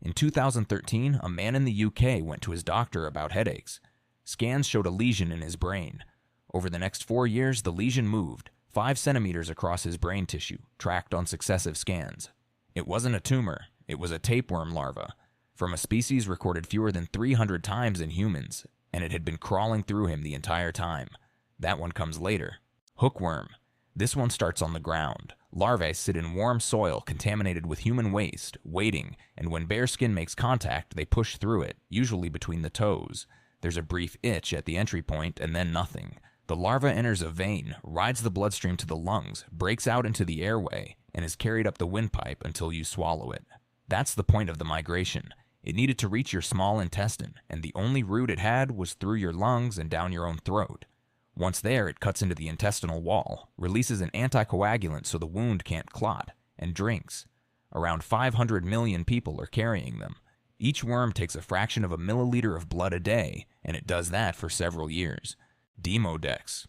In 2013, a man in the UK went to his doctor about headaches. Scans showed a lesion in his brain. Over the next 4 years, the lesion moved 5 centimeters across his brain tissue, tracked on successive scans. It wasn't a tumor, it was a tapeworm larva, from a species recorded fewer than 300 times in humans, and it had been crawling through him the entire time. That one comes later. Hookworm. This one starts on the ground. Larvae sit in warm soil contaminated with human waste, waiting, and when bare skin makes contact, they push through it, usually between the toes. There's a brief itch at the entry point, and then nothing. The larva enters a vein, rides the bloodstream to the lungs, breaks out into the airway, and is carried up the windpipe until you swallow it. That's the point of the migration. It needed to reach your small intestine, and the only route it had was through your lungs and down your own throat. Once there, it cuts into the intestinal wall, releases an anticoagulant so the wound can't clot, and drinks. Around 500 million people are carrying them. Each worm takes a fraction of a milliliter of blood a day, and it does that for several years. Demodex.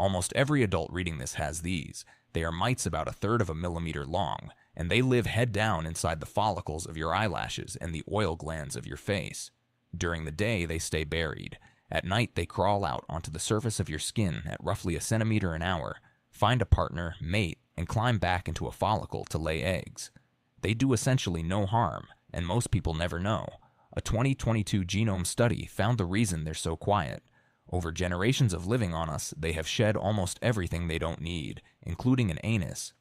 Almost every adult reading this has these. They are mites about 1/3 of a millimeter long, and they live head down inside the follicles of your eyelashes and the oil glands of your face. During the day, they stay buried. At night, they crawl out onto the surface of your skin at roughly a centimeter an hour, find a partner, mate, and climb back into a follicle to lay eggs. They do essentially no harm, and most people never know. A 2022 genome study found the reason they're so quiet. Over generations of living on us, they have shed almost everything they don't need, including an anus.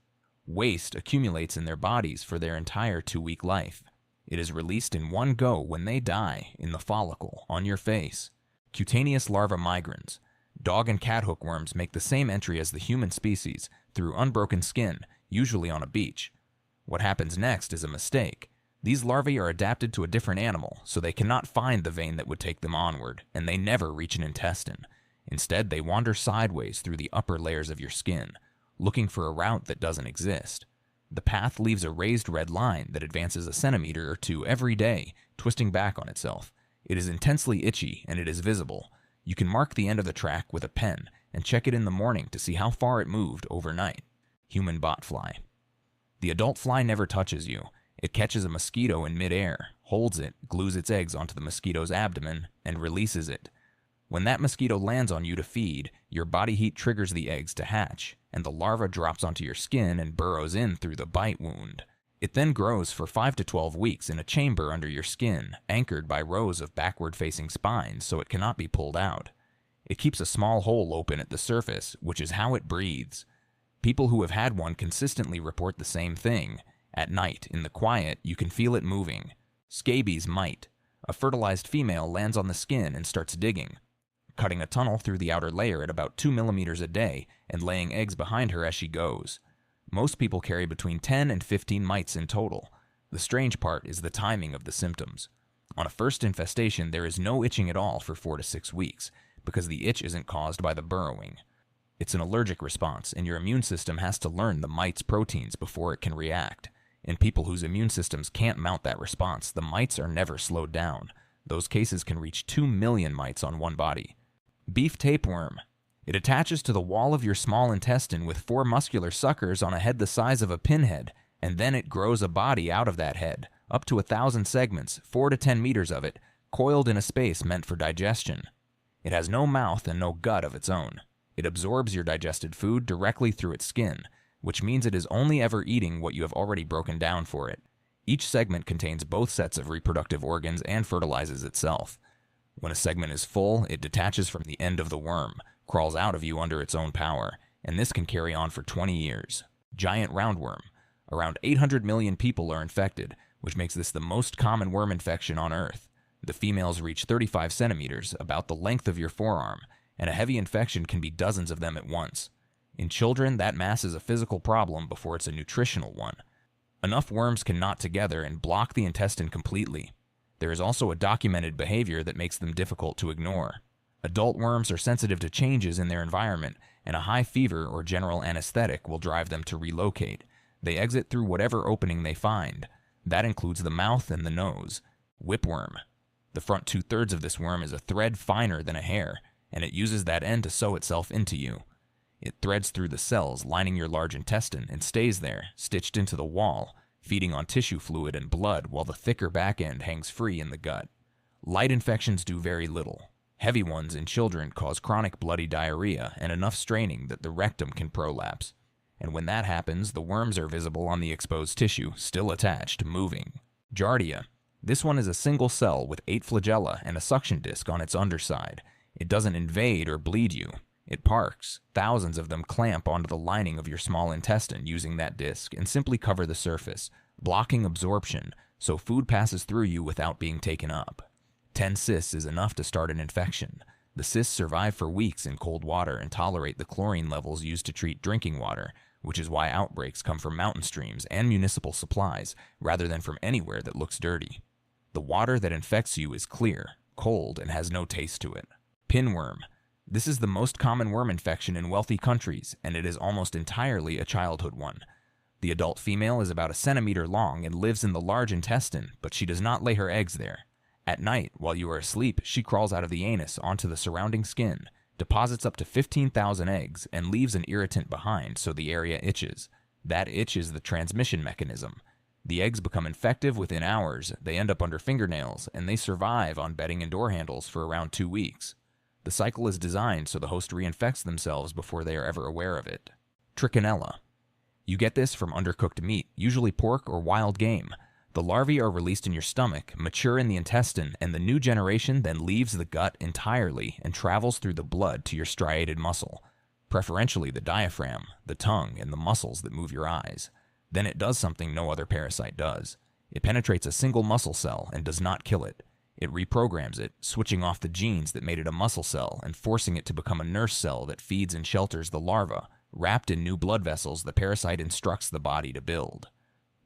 Waste accumulates in their bodies for their entire 2-week life. It is released in one go when they die, in the follicle, on your face. Cutaneous larva migrans. Dog and cat hookworms make the same entry as the human species, through unbroken skin, usually on a beach. What happens next is a mistake. These larvae are adapted to a different animal, so they cannot find the vein that would take them onward, and they never reach an intestine. Instead, they wander sideways through the upper layers of your skin, looking for a route that doesn't exist. The path leaves a raised red line that advances a centimeter or two every day, twisting back on itself. It is intensely itchy, and it is visible. You can mark the end of the track with a pen and check it in the morning to see how far it moved overnight. Human botfly. The adult fly never touches you. It catches a mosquito in midair, holds it, glues its eggs onto the mosquito's abdomen, and releases it. When that mosquito lands on you to feed, your body heat triggers the eggs to hatch, and the larva drops onto your skin and burrows in through the bite wound. It then grows for 5 to 12 weeks in a chamber under your skin, anchored by rows of backward-facing spines so it cannot be pulled out. It keeps a small hole open at the surface, which is how it breathes. People who have had one consistently report the same thing. At night, in the quiet, you can feel it moving. Scabies mite. A fertilized female lands on the skin and starts digging, cutting a tunnel through the outer layer at about 2 millimeters a day and laying eggs behind her as she goes. Most people carry between 10 and 15 mites in total. The strange part is the timing of the symptoms. On a first infestation, there is no itching at all for 4 to 6 weeks, because the itch isn't caused by the burrowing. It's an allergic response, and your immune system has to learn the mite's proteins before it can react. In people whose immune systems can't mount that response, the mites are never slowed down. Those cases can reach 2 million mites on one body. Beef tapeworm. It attaches to the wall of your small intestine with 4 muscular suckers on a head the size of a pinhead, and then it grows a body out of that head, up to 1,000 segments, 4 to 10 meters of it, coiled in a space meant for digestion. It has no mouth and no gut of its own. It absorbs your digested food directly through its skin, which means it is only ever eating what you have already broken down for it. Each segment contains both sets of reproductive organs and fertilizes itself. When a segment is full, it detaches from the end of the worm, crawls out of you under its own power, and this can carry on for 20 years. Giant roundworm. Around 800 million people are infected, which makes this the most common worm infection on Earth. The females reach 35 centimeters, about the length of your forearm, and a heavy infection can be dozens of them at once. In children, that mass is a physical problem before it's a nutritional one. Enough worms can knot together and block the intestine completely. There is also a documented behavior that makes them difficult to ignore. Adult worms are sensitive to changes in their environment, and a high fever or general anesthetic will drive them to relocate. They exit through whatever opening they find. That includes the mouth and the nose. Whipworm. The front 2/3 of this worm is a thread finer than a hair, and it uses that end to sew itself into you. It threads through the cells lining your large intestine and stays there, stitched into the wall, feeding on tissue fluid and blood while the thicker back end hangs free in the gut. Light infections do very little. Heavy ones in children cause chronic bloody diarrhea and enough straining that the rectum can prolapse. And when that happens, the worms are visible on the exposed tissue, still attached, moving. Giardia. This one is a single cell with 8 flagella and a suction disc on its underside. It doesn't invade or bleed you. It parks. Thousands of them clamp onto the lining of your small intestine using that disc and simply cover the surface, blocking absorption, so food passes through you without being taken up. 10 cysts is enough to start an infection. The cysts survive for weeks in cold water and tolerate the chlorine levels used to treat drinking water, which is why outbreaks come from mountain streams and municipal supplies rather than from anywhere that looks dirty. The water that infects you is clear, cold, and has no taste to it. Pinworm. This is the most common worm infection in wealthy countries, and it is almost entirely a childhood one. The adult female is about a centimeter long and lives in the large intestine, but she does not lay her eggs there. At night, while you are asleep, she crawls out of the anus onto the surrounding skin, deposits up to 15,000 eggs, and leaves an irritant behind so the area itches. That itch is the transmission mechanism. The eggs become infective within hours, they end up under fingernails, and they survive on bedding and door handles for around 2 weeks. The cycle is designed so the host reinfects themselves before they are ever aware of it. Trichinella. You get this from undercooked meat, usually pork or wild game. The larvae are released in your stomach, mature in the intestine, and the new generation then leaves the gut entirely and travels through the blood to your striated muscle, preferentially the diaphragm, the tongue, and the muscles that move your eyes. Then it does something no other parasite does. It penetrates a single muscle cell and does not kill it. It reprograms it, switching off the genes that made it a muscle cell and forcing it to become a nurse cell that feeds and shelters the larva. Wrapped in new blood vessels, the parasite instructs the body to build.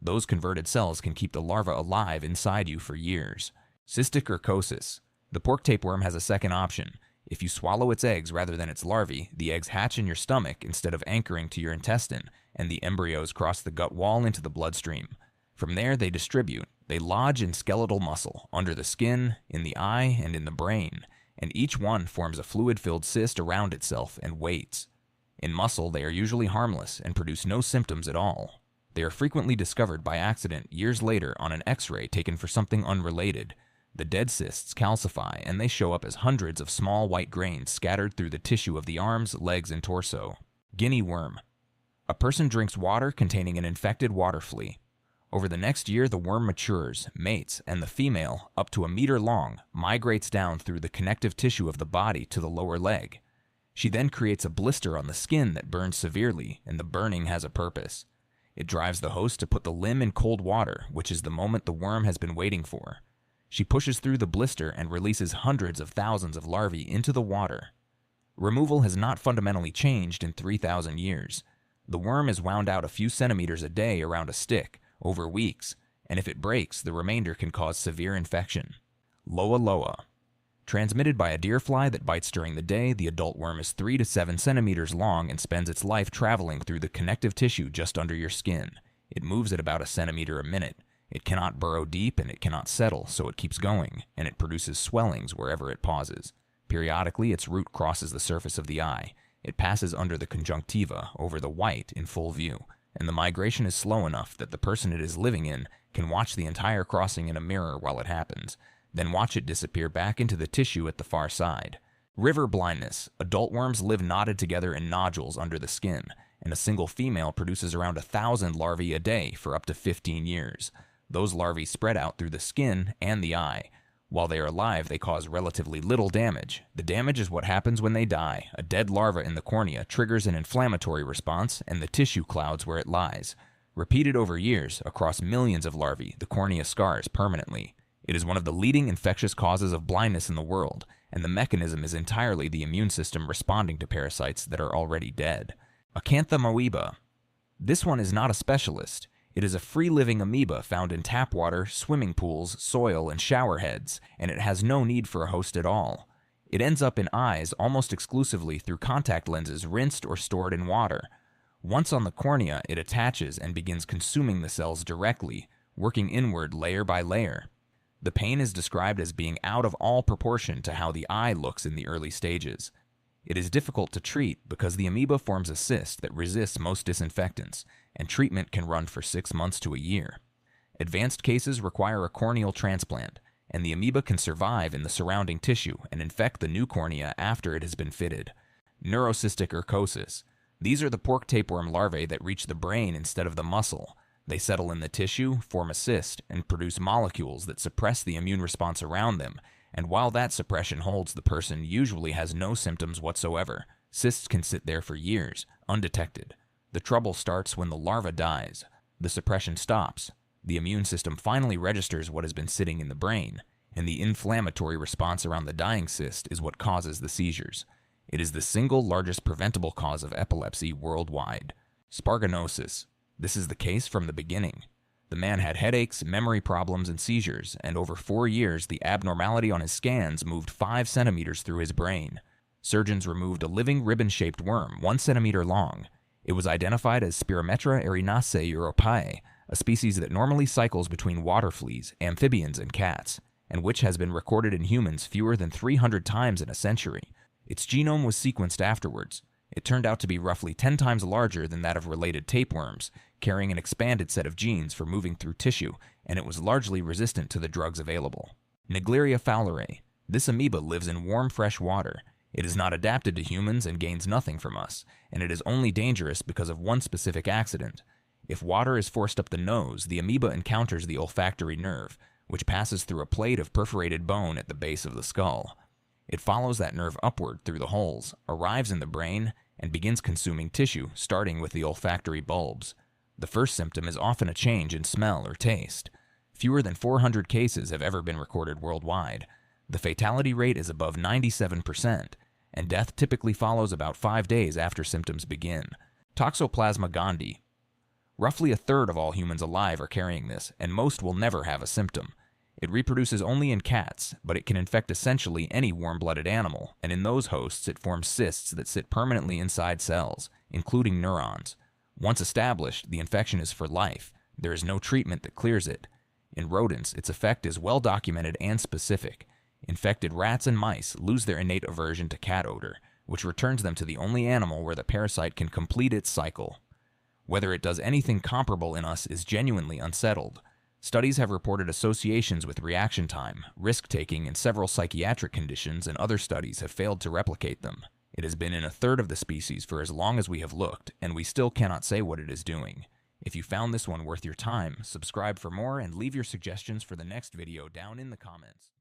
Those converted cells can keep the larva alive inside you for years. Cystic urcosis. The pork tapeworm has a second option. If you swallow its eggs rather than its larvae, the eggs hatch in your stomach instead of anchoring to your intestine, and the embryos cross the gut wall into the bloodstream. From there, they distribute. They lodge in skeletal muscle, under the skin, in the eye, and in the brain, and each one forms a fluid-filled cyst around itself and waits. In muscle, they are usually harmless and produce no symptoms at all. They are frequently discovered by accident years later on an X-ray taken for something unrelated. The dead cysts calcify, and they show up as hundreds of small white grains scattered through the tissue of the arms, legs, and torso. Guinea worm. A person drinks water containing an infected water flea. Over the next year, the worm matures, mates, and the female, up to a meter long, migrates down through the connective tissue of the body to the lower leg. She then creates a blister on the skin that burns severely, and the burning has a purpose. It drives the host to put the limb in cold water, which is the moment the worm has been waiting for. She pushes through the blister and releases hundreds of thousands of larvae into the water. Removal has not fundamentally changed in 3,000 years. The worm is wound out a few centimeters a day around a stick, over weeks, and if it breaks, the remainder can cause severe infection. Loa loa. Transmitted by a deer fly that bites during the day, the adult worm is 3 to 7 centimeters long and spends its life traveling through the connective tissue just under your skin. It moves at about a centimeter a minute. It cannot burrow deep and it cannot settle, so it keeps going, and it produces swellings wherever it pauses. Periodically, its root crosses the surface of the eye. It passes under the conjunctiva, over the white, in full view, and the migration is slow enough that the person it is living in can watch the entire crossing in a mirror while it happens, then watch it disappear back into the tissue at the far side. River blindness. Adult worms live knotted together in nodules under the skin, and a single female produces around 1,000 larvae a day for up to 15 years. Those larvae spread out through the skin and the eye. While they are alive, they cause relatively little damage. The damage is what happens when they die. A dead larva in the cornea triggers an inflammatory response, and the tissue clouds where it lies. Repeated over years, across millions of larvae, the cornea scars permanently. It is one of the leading infectious causes of blindness in the world, and the mechanism is entirely the immune system responding to parasites that are already dead. Acanthamoeba. This one is not a specialist. It is a free-living amoeba found in tap water, swimming pools, soil, and shower heads, and it has no need for a host at all. It ends up in eyes almost exclusively through contact lenses rinsed or stored in water. Once on the cornea, it attaches and begins consuming the cells directly, working inward layer by layer. The pain is described as being out of all proportion to how the eye looks in the early stages. It is difficult to treat because the amoeba forms a cyst that resists most disinfectants, and treatment can run for 6 months to a year. Advanced cases require a corneal transplant, and the amoeba can survive in the surrounding tissue and infect the new cornea after it has been fitted. Neurocystic urcosis. These are the pork tapeworm larvae that reach the brain instead of the muscle. They settle in the tissue, form a cyst, and produce molecules that suppress the immune response around them, and while that suppression holds, the person usually has no symptoms whatsoever. Cysts can sit there for years, undetected. The trouble starts when the larva dies. The suppression stops. The immune system finally registers what has been sitting in the brain, and the inflammatory response around the dying cyst is what causes the seizures. It is the single largest preventable cause of epilepsy worldwide. Sparganosis. This is the case from the beginning. The man had headaches, memory problems, and seizures, and over 4 years, the abnormality on his scans moved 5 centimeters through his brain. Surgeons removed a living ribbon-shaped worm 1 centimeter long. It was identified as Spirometra erinaceae europaea, a species that normally cycles between water fleas, amphibians, and cats, and which has been recorded in humans fewer than 300 times in a century. Its genome was sequenced afterwards. It turned out to be roughly 10 times larger than that of related tapeworms, carrying an expanded set of genes for moving through tissue, and it was largely resistant to the drugs available. Naegleria fowlerae. This amoeba lives in warm, fresh water. It is not adapted to humans and gains nothing from us, and it is only dangerous because of one specific accident. If water is forced up the nose, the amoeba encounters the olfactory nerve, which passes through a plate of perforated bone at the base of the skull. It follows that nerve upward through the holes, arrives in the brain, and begins consuming tissue, starting with the olfactory bulbs. The first symptom is often a change in smell or taste. Fewer than 400 cases have ever been recorded worldwide. The fatality rate is above 97%, and death typically follows about 5 days after symptoms begin. Toxoplasma gondii. Roughly a third of all humans alive are carrying this, and most will never have a symptom. It reproduces only in cats, but it can infect essentially any warm-blooded animal, and in those hosts it forms cysts that sit permanently inside cells, including neurons. Once established, the infection is for life. There is no treatment that clears it. In rodents, its effect is well documented and specific. Infected rats and mice lose their innate aversion to cat odor, which returns them to the only animal where the parasite can complete its cycle. Whether it does anything comparable in us is genuinely unsettled. Studies have reported associations with reaction time, risk-taking, and several psychiatric conditions, and other studies have failed to replicate them. It has been in a third of the species for as long as we have looked, and we still cannot say what it is doing. If you found this one worth your time, subscribe for more and leave your suggestions for the next video down in the comments.